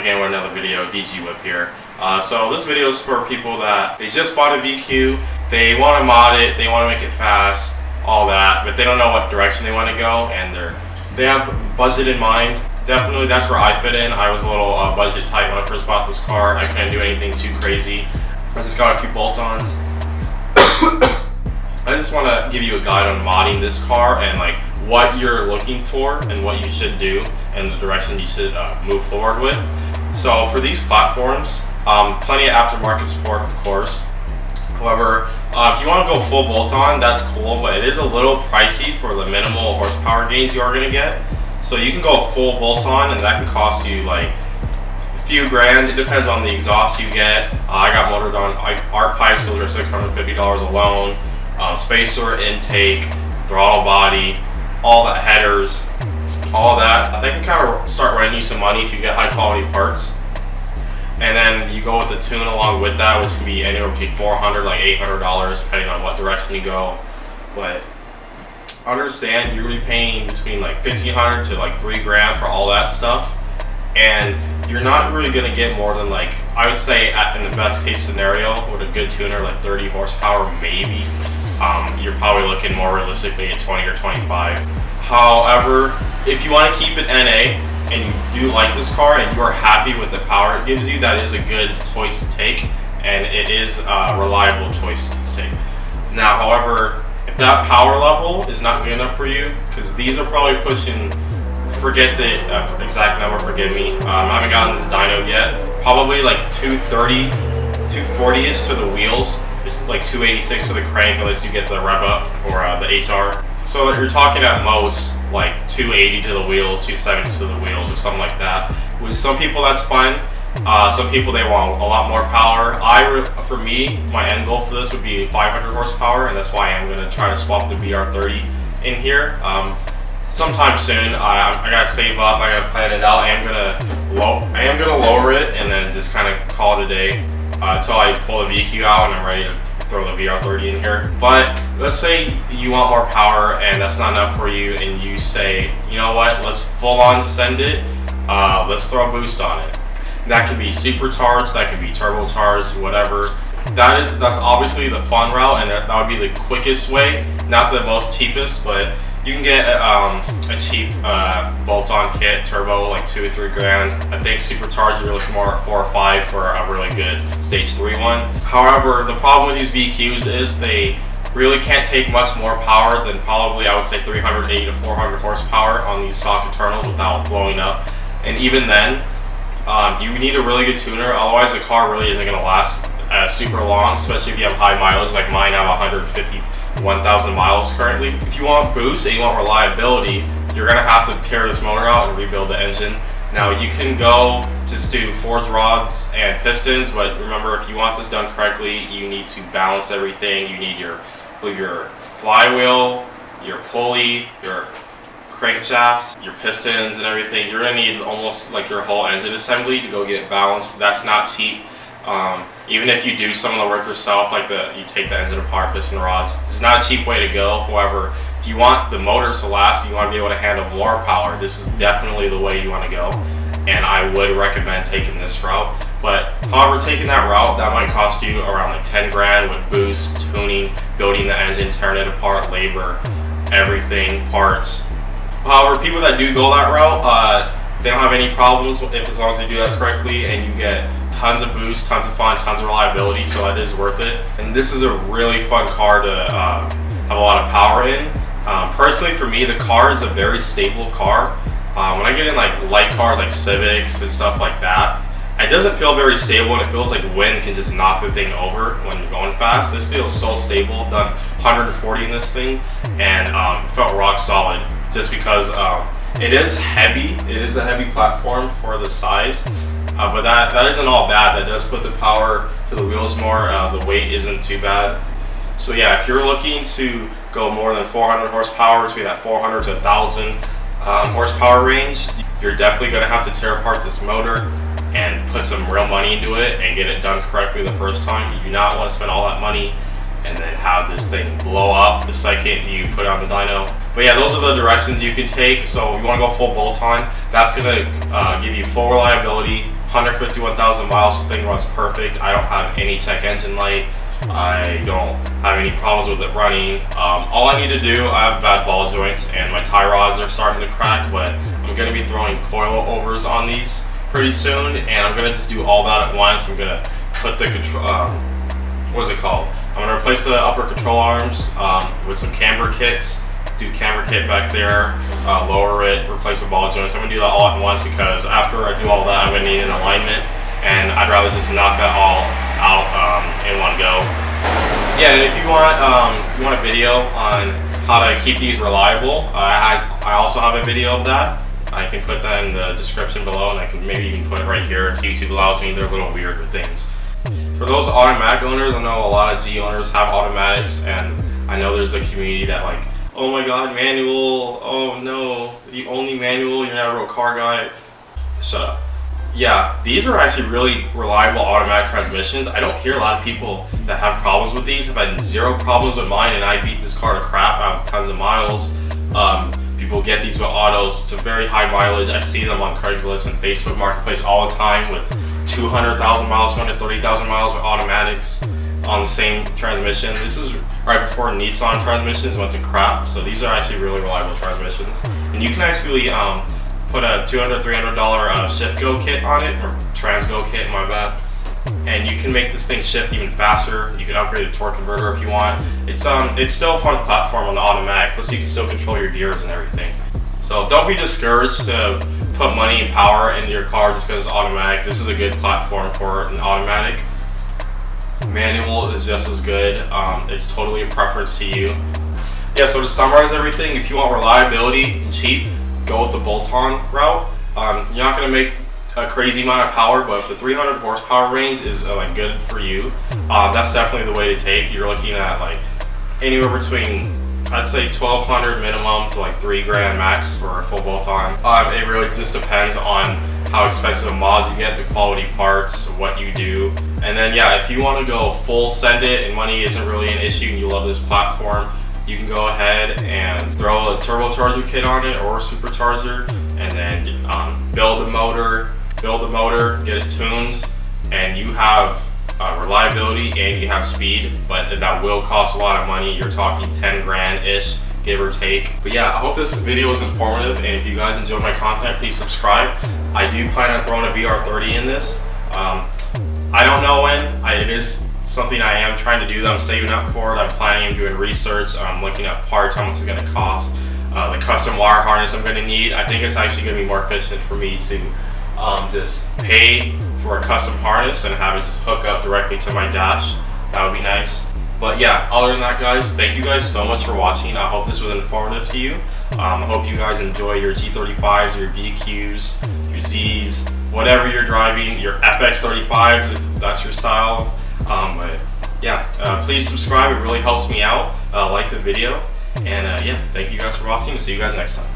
again with another video. DG Whip here. So this video is for people that they just bought a VQ, they want to mod it, they want to make it fast, all that, but they don't know what direction they want to go, and they have budget in mind. Definitely that's where I fit in. I was a little budget tight when I first bought this car. I couldn't do anything too crazy. I just got a few bolt-ons. I just want to give you a guide on modding this car and like what you're looking for and what you should do and the direction you should move forward with. So for these platforms, plenty of aftermarket support, of course. However, if you want to go full bolt-on, that's cool, but it is a little pricey for the minimal horsepower gains you are going to get. So you can go full bolt-on, and that can cost you like a few grand. It depends on the exhaust you get. I got Motordyne Art Pipes, those are $650 alone. Spacer, intake, throttle body, all the headers, all that. They can kind of start running you some money if you get high quality parts. And then you go with the tune along with that, which can be anywhere between $400 like $800 depending on what direction you go. But understand you're gonna be paying between like $1,500 to like $3 grand for all that stuff, and you're not really gonna get more than like, I would say in the best case scenario with a good tuner, like 30 horsepower maybe. You're probably looking more realistically at 20 or 25. However, if you want to keep it NA and you do like this car and you're happy with the power it gives you, that is a good choice to take, and it is a reliable choice to take. Now, however, if that power level is not good enough for you, because these are probably pushing, forget the exact number, forgive me, I haven't gotten this dyno yet, probably like 230, 240-ish to the wheels. It's like 286 to the crank unless you get the rev up or the HR. So you're talking at most like 280 to the wheels, 270 to the wheels, or something like that. With some people that's fine. Some people they want a lot more power. For me, my end goal for this would be 500 horsepower, and that's why I'm going to try to swap the VR30 in here. Sometime soon. I gotta save up. I gotta plan it out. I am gonna lower it and then just kind of call it a day. Until I pull the VQ out and I'm ready to throw the VR30 in here. But let's say you want more power and that's not enough for you, and you say, you know what, let's full on send it, let's throw a boost on it. That can be supercharged, that can be turbocharged, whatever. That's obviously the fun route, and that would be the quickest way, not the most cheapest, but you can get a cheap bolt-on kit, turbo, like 2 or 3 grand. I think supercharged, you're looking more at 4 or 5 for a really good stage 3 one. However, the problem with these VQs is they really can't take much more power than probably, I would say, 380 to 400 horsepower on these stock internals without blowing up. And even then, you need a really good tuner, otherwise the car really isn't going to last super long, especially if you have high mileage like mine. I have 1,000 miles currently. If you want boost and you want reliability, you're gonna have to tear this motor out and rebuild the engine. Now you can go just do forged rods and pistons, but remember, if you want this done correctly, you need to balance everything. You need your flywheel, your pulley, your crankshaft, your pistons and everything. You're gonna need almost like your whole engine assembly to go get it balanced. That's not cheap. Even if you do some of the work yourself, like you take the engine apart, piston rods, it's not a cheap way to go. However, if you want the motor to last, you want to be able to handle more power, this is definitely the way you want to go, and I would recommend taking this route. But however, taking that route, that might cost you around like 10 grand with boost, tuning, building the engine, tearing it apart, labor, everything, parts. However, people that do go that route, they don't have any problems as long as they do that correctly, and you get tons of boost, tons of fun, tons of reliability, so it is worth it. And this is a really fun car to have a lot of power in. Personally, for me, the car is a very stable car. When I get in like light cars like Civics and stuff like that, it doesn't feel very stable, and it feels like wind can just knock the thing over when you're going fast. This feels so stable. I've done 140 in this thing, and it felt rock solid just because it is heavy. It is a heavy platform for the size. But that isn't all bad. That does put the power to the wheels more. The weight isn't too bad. So yeah, if you're looking to go more than 400 horsepower, between that 400 to 1,000 horsepower range, you're definitely going to have to tear apart this motor and put some real money into it and get it done correctly the first time. You do not want to spend all that money and then have this thing blow up the second you put it on the dyno. But yeah, those are the directions you can take. So you want to go full bolt-on. That's going to give you full reliability, 151,000 miles. This thing runs perfect. I don't have any check engine light. I don't have any problems with it running. All I need to do, I have bad ball joints and my tie rods are starting to crack, but I'm going to be throwing coilovers on these pretty soon, and I'm going to just do all that at once. I'm going to put the control, what is it called? I'm going to replace the upper control arms with some camber kits. Do camber kit back there, lower it, replace the ball joints. I'm going to do that all at once because after I do all that, I'm going to need an alignment, and I'd rather just knock that all out in one go. Yeah, and if you want a video on how to keep these reliable, I also have a video of that. I can put that in the description below, and I can maybe even put it right here if YouTube allows me. They're a little weird with things. For those automatic owners, I know a lot of G owners have automatics, and I know there's a community that like, oh my god, manual, oh no, you only manual, you're not a real car guy. Shut up. Yeah, these are actually really reliable automatic transmissions. I don't hear a lot of people that have problems with these. I've had zero problems with mine, and I beat this car to crap. I have tons of miles. People get these with autos. It's a very high mileage. I see them on Craigslist and Facebook Marketplace all the time with 200,000 miles, 230,000 miles with automatics on the same transmission. This is right before Nissan transmissions went to crap, so these are actually really reliable transmissions. And you can actually put a $200, $300 shift go kit on it, or trans go kit, my bad, and you can make this thing shift even faster. You can upgrade the torque converter if you want. It's still a fun platform on the automatic, plus you can still control your gears and everything. So don't be discouraged to put money and power into your car just because it's automatic. This is a good platform for an automatic. Manual is just as good. It's totally a preference to you. Yeah, so to summarize everything, if you want reliability and cheap, go with the bolt-on route. You're not going to make a crazy amount of power, but if the 300 horsepower range is like good for you, that's definitely the way to take. You're looking at like anywhere between, I'd say, 1,200 minimum to like $3,000 max for a full bolt-on. It really just depends on how expensive mods you get, the quality parts, what you do. And then yeah, if you want to go full send it and money isn't really an issue and you love this platform, you can go ahead and throw a turbocharger kit on it or a supercharger, and then build the motor, get it tuned, and you have reliability and you have speed, but that will cost a lot of money. You're talking 10 grand-ish, give or take. But yeah, I hope this video was informative, and if you guys enjoyed my content, please subscribe. I do plan on throwing a VR30 in this. I don't know when. It is something I am trying to do that I'm saving up for it. I'm planning on doing research. I'm looking at parts, how much it's going to cost, the custom wire harness I'm going to need. I think it's actually going to be more efficient for me to just pay for a custom harness and have it just hook up directly to my dash. That would be nice. But yeah, other than that, guys, thank you guys so much for watching. I hope this was informative to you. I hope you guys enjoy your G35s, your VQs, your Zs, whatever you're driving, your FX35s if that's your style. But yeah, please subscribe. It really helps me out. Like the video. And yeah, thank you guys for watching. See you guys next time.